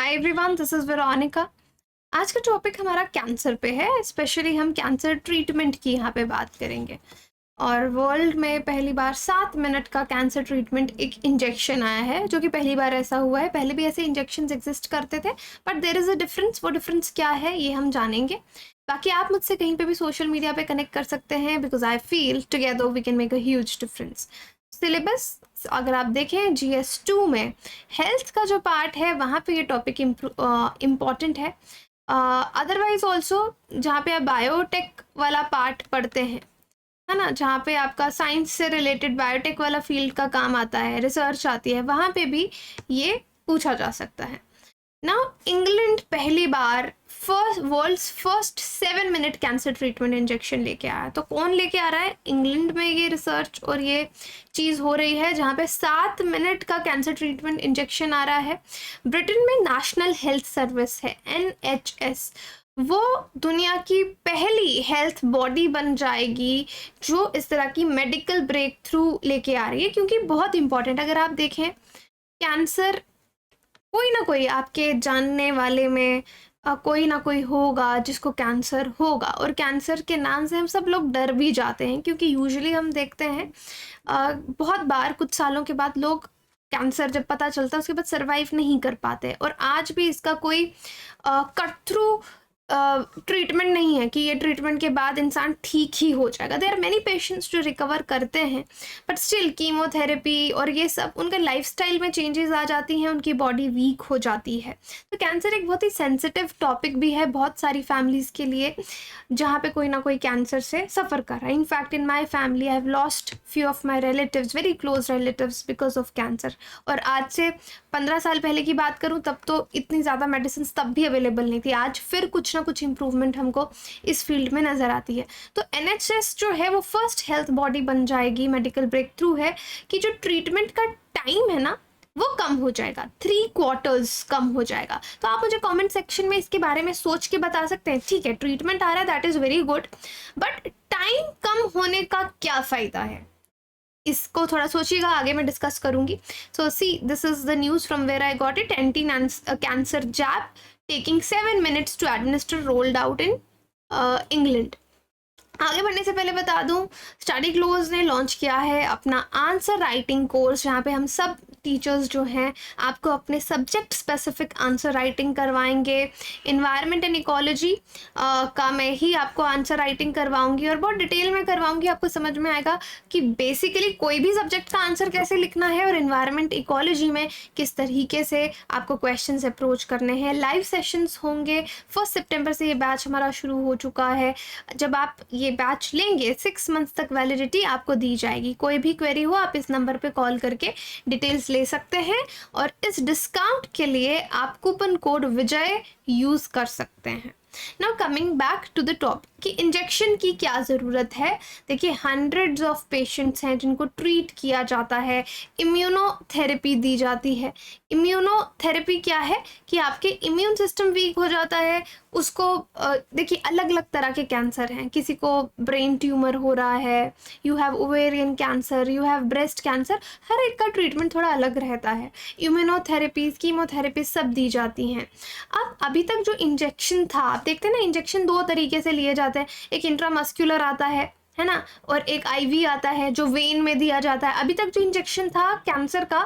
Hi everyone, this is Veronica. आज का topic हमारा कैंसर पे है। स्पेशली हम कैंसर ट्रीटमेंट की यहाँ पे बात करेंगे। और वर्ल्ड में पहली बार 7 मिनट का कैंसर ट्रीटमेंट एक इंजेक्शन आया है, जो कि पहली बार ऐसा हुआ है। पहले भी ऐसे इंजेक्शंस एग्जिस्ट करते थे, but there is a difference. वो डिफरेंस क्या है ये हम जानेंगे। बाकी आप मुझसे कहीं पे भी सोशल मीडिया पे कनेक्ट कर सकते हैं, because I feel together we can make a huge difference. Syllabus अगर आप देखें GS2 में हेल्थ का जो पार्ट है वहाँ पे ये टॉपिक इम्पॉर्टेंट है। अदरवाइज ऑल्सो जहाँ पे आप बायोटेक वाला पार्ट पढ़ते हैं, है ना, जहाँ पे आपका साइंस से रिलेटेड बायोटेक वाला फील्ड का काम आता है, रिसर्च आती है, वहाँ पे भी ये पूछा जा सकता है। नाउ इंग्लैंड पहली बार world's first 7 minute cancer treatment injection लेके आया। तो कौन लेके आ रहा है? इंग्लैंड में ये रिसर्च और ये चीज़ हो रही है, जहाँ पे 7 मिनट का कैंसर ट्रीटमेंट इंजेक्शन आ रहा है। ब्रिटेन में नेशनल हेल्थ सर्विस है NHS, वो दुनिया की पहली हेल्थ बॉडी बन जाएगी जो इस तरह की मेडिकल ब्रेक थ्रू लेके आ रही है, क्योंकि बहुत इंपॉर्टेंट। अगर आप देखें, कैंसर कोई ना कोई आपके जानने वाले में कोई ना कोई होगा जिसको कैंसर होगा। और कैंसर के नाम से हम सब लोग डर भी जाते हैं, क्योंकि यूजुअली हम देखते हैं बहुत बार कुछ सालों के बाद लोग कैंसर जब पता चलता है उसके बाद सरवाइव नहीं कर पाते। और आज भी इसका कोई कट थ्रू ट्रीटमेंट नहीं है कि ये ट्रीटमेंट के बाद इंसान ठीक ही हो जाएगा। देयर आर मेनी पेशेंट्स जो रिकवर करते हैं, बट स्टिल कीमोथेरेपी और ये सब उनके लाइफस्टाइल में चेंजेस आ जाती हैं, उनकी बॉडी वीक हो जाती है। तो कैंसर एक बहुत ही सेंसिटिव टॉपिक भी है बहुत सारी फैमिलीज़ के लिए, जहाँ पे कोई ना कोई कैंसर से सफ़र कर रहा है। In fact in my family I have lost few of my relatives, very close relatives, because of cancer. और आज से 15 साल पहले की बात करूं तब तो इतनी ज़्यादा मेडिसिन तब भी अवेलेबल नहीं थी। आज फिर कुछ ना कुछ इम्प्रूवमेंट हमको इस फील्ड में नज़र आती है। तो NHS जो है वो फर्स्ट हेल्थ बॉडी बन जाएगी। मेडिकल ब्रेक थ्रू है कि जो ट्रीटमेंट का टाइम है ना वो कम हो जाएगा, 3 क्वार्टर्स कम हो जाएगा। तो आप मुझे कमेंट सेक्शन में इसके बारे में सोच के बता सकते हैं। ठीक है, ट्रीटमेंट आ रहा है, that is very good, but time कम होने का क्या फ़ायदा है, इसको थोड़ा सोचिएगा, आगे मैं डिस्कस करूंगी। So see, this is the news from where I got it. Anti cancer jab taking 7 minutes to administer rolled out in England. आगे बढ़ने से पहले बता दूं, स्टडी क्लोज ने लॉन्च किया है अपना आंसर राइटिंग कोर्स, जहाँ पे हम सब टीचर्स जो हैं आपको अपने सब्जेक्ट स्पेसिफिक आंसर राइटिंग करवाएंगे। इन्वायरमेंट एंड इकोलॉजी का मैं ही आपको आंसर राइटिंग करवाऊंगी और बहुत डिटेल में करवाऊंगी। आपको समझ में आएगा कि बेसिकली कोई भी सब्जेक्ट का आंसर कैसे लिखना है और इन्वायरमेंट इकोलॉजी में किस तरीके से आपको क्वेश्चंस अप्रोच करने हैं। लाइव सेशंस होंगे। 1 सितंबर से ये बैच हमारा शुरू हो चुका है। जब आप ये बैच लेंगे 6 मंथ्स तक वैलिडिटी आपको दी जाएगी। कोई भी क्वेरी हो आप इस नंबर पे कॉल करके डिटेल्स ले सकते हैं, और इस डिस्काउंट के लिए आप कूपन कोड विजय यूज कर सकते हैं। Now coming back to the topic कि इंजेक्शन की क्या ज़रूरत है। देखिए, हंड्रेड्स ऑफ पेशेंट्स हैं जिनको ट्रीट किया जाता है, इम्यूनोथेरेपी दी जाती है। इम्यूनोथेरेपी क्या है कि आपके इम्यून सिस्टम वीक हो जाता है उसको। देखिए, अलग अलग तरह के कैंसर हैं। किसी को ब्रेन ट्यूमर हो रहा है, you have ovarian cancer, you have breast cancer, हर एक का ट्रीटमेंट थोड़ा अलग रहता है। इम्यूनोथेरेपीज, कीमोथेरेपी सब दी जाती हैं। अब अभी तक जो इंजेक्शन था, आप देखते हैं ना, इंजेक्शन 2 तरीके से लिए जाते हैं। एक इंट्रामस्क्यूलर आता है ना, और एक IV आता है जो वेन में दिया जाता है। अभी तक जो इंजेक्शन था कैंसर का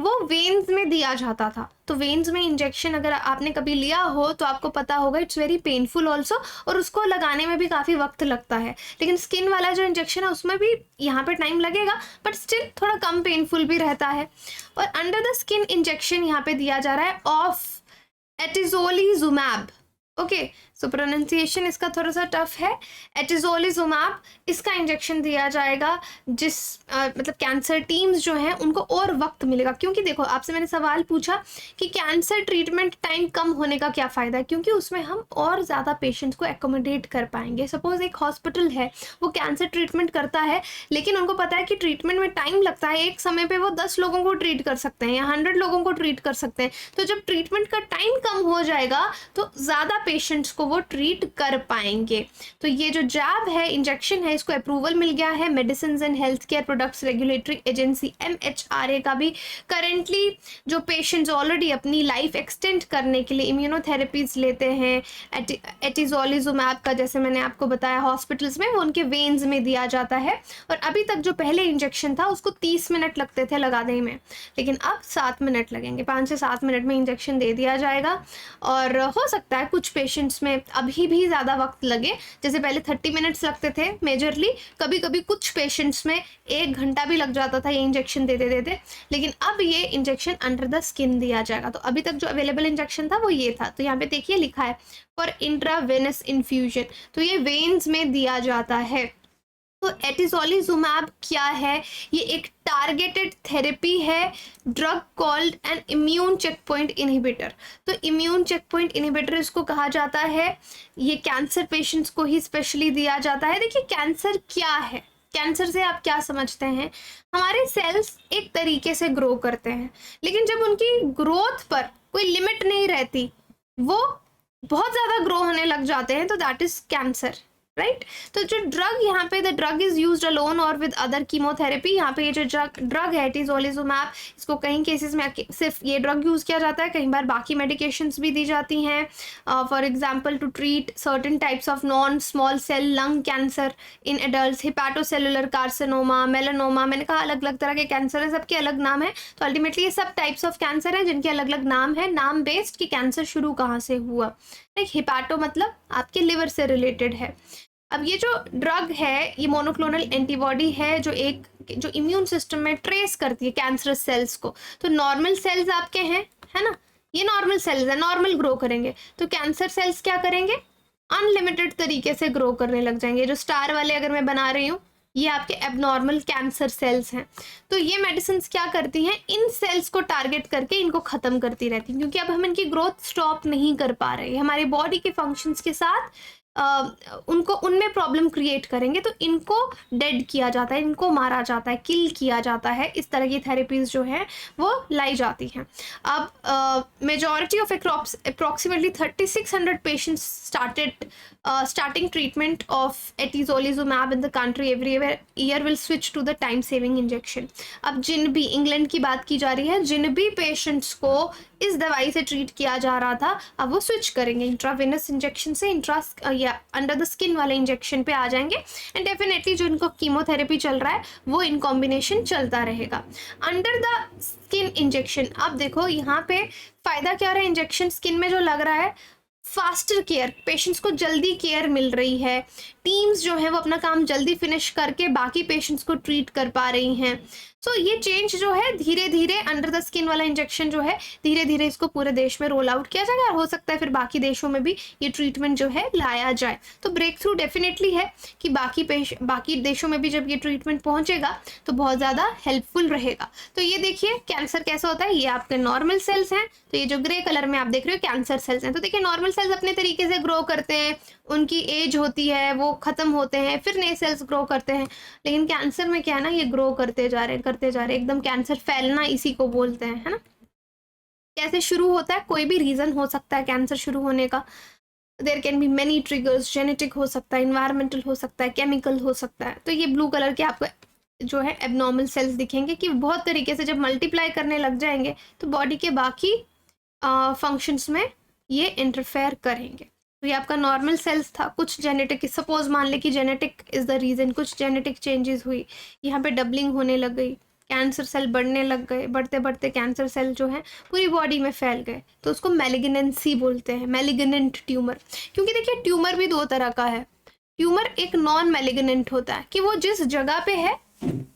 वो वेन्स में दिया जाता था। तो वेन्स में इंजेक्शन अगर आपने कभी लिया हो तो आपको पता होगा इट्स वेरी पेनफुल ऑल्सो, और उसको लगाने में भी काफ़ी वक्त लगता है। लेकिन स्किन वाला जो इंजेक्शन है उसमें भी यहाँ पे टाइम लगेगा, बट स्टिल थोड़ा कम पेनफुल भी रहता है। और अंडर द स्किन इंजेक्शन यहाँ पे दिया जा रहा है ऑफ एटिजोलिजुमैब। ओके, सो प्रोनाउंसिएशन इसका थोड़ा सा टफ है। एटिजोलिजुमैब, इसका इंजेक्शन दिया जाएगा जिस मतलब कैंसर टीम्स जो हैं उनको और वक्त मिलेगा। क्योंकि देखो, आपसे मैंने सवाल पूछा कि कैंसर ट्रीटमेंट टाइम कम होने का क्या फ़ायदा है, क्योंकि उसमें हम और ज़्यादा पेशेंट्स को एकोमोडेट कर पाएंगे। सपोज एक हॉस्पिटल है, वो कैंसर ट्रीटमेंट करता है, लेकिन उनको पता है कि ट्रीटमेंट में टाइम लगता है। एक समय पर वो 10 लोगों को ट्रीट कर सकते हैं या 100 लोगों को ट्रीट कर सकते हैं। तो जब ट्रीटमेंट का टाइम कम हो जाएगा तो ज़्यादा पेशेंट्स को वो ट्रीट कर पाएंगे। तो ये जो जैब है, इंजेक्शन है, इसको अप्रूवल मिल गया है medicine and health care products regulatory agency MHRA का भी। करेंटली जो पेशेंट्स ऑलरेडी अपनी लाइफ एक्सटेंड करने के लिए इम्यूनोथेरेपीज लेते हैं, एटिजोलिजुमैब का जैसे मैंने आपको बताया हॉस्पिटल्स में, वो उनके वेन्स में दिया जाता है। और अभी तक जो पहले इंजेक्शन था उसको 30 मिनट लगते थे लगाने में, लेकिन अब 7 मिनट लगेंगे। 5 से 7 मिनट में इंजेक्शन दे दिया जाएगा। और हो सकता है कुछ पेशेंट्स में अभी भी ज़्यादा वक्त लगे, जैसे पहले 30 मिनट्स लगते थे मेजरली, कभी कभी कुछ पेशेंट्स में 1 घंटा भी लग जाता था ये इंजेक्शन देते देते, लेकिन अब ये इंजेक्शन अंडर द स्किन दिया जाएगा। तो अभी तक जो अवेलेबल इंजेक्शन था वो ये था। तो यहाँ पे देखिए लिखा है फॉर इंट्रावेनस इन्फ्यूजन, तो ये वेन्स में दिया जाता है। तो एटिजोलिजुमैब क्या है? ये एक टारगेटेड थेरेपी है, drug called an immune checkpoint inhibitor. तो इम्यून चेकपॉइंट इनहिबिटर इसको कहा जाता है। ये कैंसर पेशेंट्स को ही स्पेशली दिया जाता है। देखिए कैंसर क्या है, कैंसर से आप क्या समझते हैं? हमारे सेल्स एक तरीके से ग्रो करते हैं, लेकिन जब उनकी ग्रोथ पर कोई लिमिट नहीं रहती, वो बहुत ज़्यादा ग्रो होने लग जाते हैं, तो दैट इज कैंसर, राइट। तो जो ड्रग यहाँ पे, the drug is used alone और विद अदर कीमोथेरेपी। यहाँ पे ये जो ड्रग है एटिजोलिजुमैब, इसको कई केसेस में सिर्फ ये ड्रग यूज़ किया जाता है, कई बार बाकी मेडिकेशंस भी दी जाती हैं। For example to treat certain types of non small cell lung cancer in adult, hepatocellular carcinoma, melanoma. मैंने कहा अलग अलग तरह के कैंसर है, सबके अलग नाम है। तो अल्टीमेटली ये सब टाइप्स ऑफ कैंसर है जिनके अलग अलग नाम है, नाम बेस्ड कि कैंसर शुरू कहाँ से हुआ। लाइक हिपैटो मतलब आपके लिवर से रिलेटेड है। अब ये जो ड्रग है ये मोनोक्लोनल एंटीबॉडी है जो जो इम्यून सिस्टम में ट्रेस करती है कैंसरस सेल्स को। तो नॉर्मल सेल्स आपके हैं, है ना, ये नॉर्मल सेल्स है, नॉर्मल ग्रो करेंगे। तो कैंसर सेल्स क्या करेंगे? अनलिमिटेड तरीके से ग्रो करने लग जाएंगे। जो स्टार वाले अगर मैं बना रही हूँ, ये आपके एबनॉर्मल कैंसर सेल्स हैं। तो ये मेडिसिन क्या करती हैं? इन सेल्स को टारगेट करके इनको ख़त्म करती रहती हैं, क्योंकि अब हम इनकी ग्रोथ स्टॉप नहीं कर पा रहे। हमारी बॉडी के फंक्शंस के साथ उनको उनमें प्रॉब्लम क्रिएट करेंगे, तो इनको डेड किया जाता है, इनको मारा जाता है, किल किया जाता है। इस तरह की थेरेपीज़ जो हैं वो लाई जाती हैं। अब majority of approximately 3600 patients starting treatment of atezolizumab in the country every year will switch to the time saving injection। अब जिन भी, इंग्लैंड की बात की जा रही है, जिन भी पेशेंट्स को इस दवाई से ट्रीट किया जा रहा था, अब वो स्विच करेंगे इंट्रावेनस इंजेक्शन से या अंडर द स्किन वाले इंजेक्शन पे आ जाएंगे। एंड डेफिनेटली जो इनको कीमोथेरेपी चल रहा है वो इन कॉम्बिनेशन चलता रहेगा। अंडर द स्किन इंजेक्शन, अब देखो यहाँ पे फायदा क्या रहा है, इंजेक्शन स्किन में जो लग रहा है, फास्टर केयर, पेशेंट्स को जल्दी केयर मिल रही है। टीम्स जो है वो अपना काम जल्दी फिनिश करके बाकी पेशेंट्स को ट्रीट कर पा रही हैं। सो ये चेंज जो है धीरे धीरे अंडर द स्किन वाला इंजेक्शन जो है धीरे धीरे इसको पूरे देश में रोल आउट किया जाएगा, और हो सकता है फिर बाकी देशों में भी ये ट्रीटमेंट जो है लाया जाए। तो ब्रेक थ्रू डेफिनेटली है कि बाकी देशों में भी जब ये ट्रीटमेंट पहुंचेगा तो बहुत ज़्यादा हेल्पफुल रहेगा। तो ये देखिए कैंसर कैसा होता है, ये आपके नॉर्मल सेल्स हैं। तो ये जो ग्रे कलर में आप देख रहे हो कैंसर सेल्स हैं। तो देखिए नॉर्मल सेल्स अपने तरीके से ग्रो करते हैं, उनकी एज होती है, वो ख़त्म होते हैं, फिर नए सेल्स ग्रो करते हैं। लेकिन कैंसर में क्या है ना, ये ग्रो करते जा रहे एकदम कैंसर फैलना इसी को बोलते हैं, है ना। कैसे शुरू होता है? कोई भी रीज़न हो सकता है कैंसर शुरू होने का। There can be many triggers, genetic हो सकता है, इन्वायरमेंटल हो सकता है, केमिकल हो सकता है। तो ये ब्लू कलर के आपको जो है एबनॉर्मल सेल्स दिखेंगे कि बहुत तरीके से जब मल्टीप्लाई करने लग जाएंगे तो बॉडी के बाकी फंक्शंस में ये इंटरफेयर करेंगे। तो ये आपका नॉर्मल सेल्स था। कुछ जेनेटिक, सपोज मान ले कि जेनेटिक इज़ द रीज़न, कुछ जेनेटिक चेंजेस हुई, यहाँ पे डबलिंग होने लग गई, कैंसर सेल बढ़ने लग गए, बढ़ते बढ़ते कैंसर सेल जो है पूरी बॉडी में फैल गए, तो उसको मैलिग्नेंसी बोलते हैं, मैलिग्नेंट ट्यूमर। क्योंकि देखिए ट्यूमर भी 2 तरह का है। ट्यूमर एक नॉन मैलिग्नेंट होता है कि वो जिस जगह पे है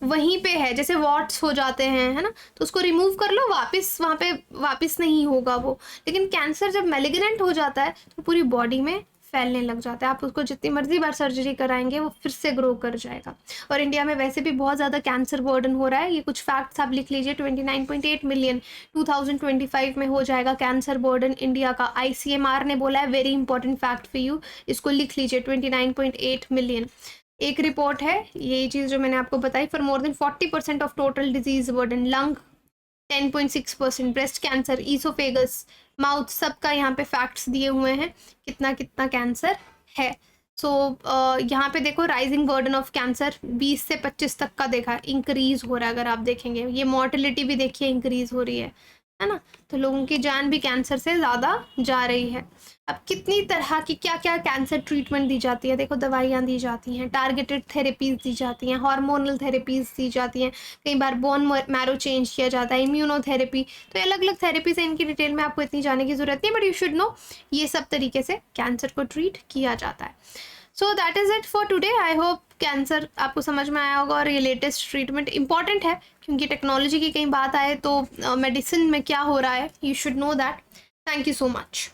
वहीं पे है, जैसे वॉट्स हो जाते हैं, है ना, तो उसको रिमूव कर लो, वापस वहाँ पे वापस नहीं होगा वो। लेकिन कैंसर जब मैलिग्नेंट हो जाता है तो पूरी बॉडी में फैलने लग जाता है। आप उसको जितनी मर्जी बार सर्जरी कराएंगे वो फिर से ग्रो कर जाएगा। और इंडिया में वैसे भी बहुत ज़्यादा कैंसर बर्डन हो रहा है। ये कुछ फैक्ट्स आप लिख लीजिए, 29.8 मिलियन 2025 में हो जाएगा कैंसर बर्डन इंडिया का। ICMR ने बोला है, very important fact for you, इसको लिख लीजिए, 29.8 मिलियन। एक रिपोर्ट है, ये चीज़ जो मैंने आपको बताई, for more than 40% of total disease burden, lung 10.6%, breast cancer, oesophagus mouth, सबका यहाँ पे फैक्ट्स दिए हुए हैं कितना कितना कैंसर है। सो यहाँ पे देखो राइजिंग बर्डन ऑफ कैंसर 20 से 25 तक का देखा है, इंक्रीज हो रहा है। अगर आप देखेंगे ये मॉर्टेलिटी भी देखिए इंक्रीज हो रही है ना। तो लोगों की जान भी कैंसर से ज़्यादा जा रही है। अब कितनी तरह की क्या क्या कैंसर ट्रीटमेंट दी जाती है, देखो दवाइयाँ दी जाती हैं, टारगेटेड थेरेपीज़ दी जाती हैं, हार्मोनल थेरेपीज़ दी जाती हैं, कई बार बोन मैरो चेंज किया जाता है, इम्यूनोथेरेपी। तो ये अलग अलग थेरेपीज़ है, इनकी डिटेल में आपको इतनी जाने की ज़रूरत नहीं, बट यू शुड नो ये सब तरीके से कैंसर को ट्रीट किया जाता है। So that is it for today. I hope cancer आपको समझ में आया होगा और ये लेटेस्ट ट्रीटमेंट इंपॉर्टेंट है, क्योंकि टेक्नोलॉजी की कहीं बात आए तो मेडिसिन में क्या हो रहा है, you should know that. Thank you so much.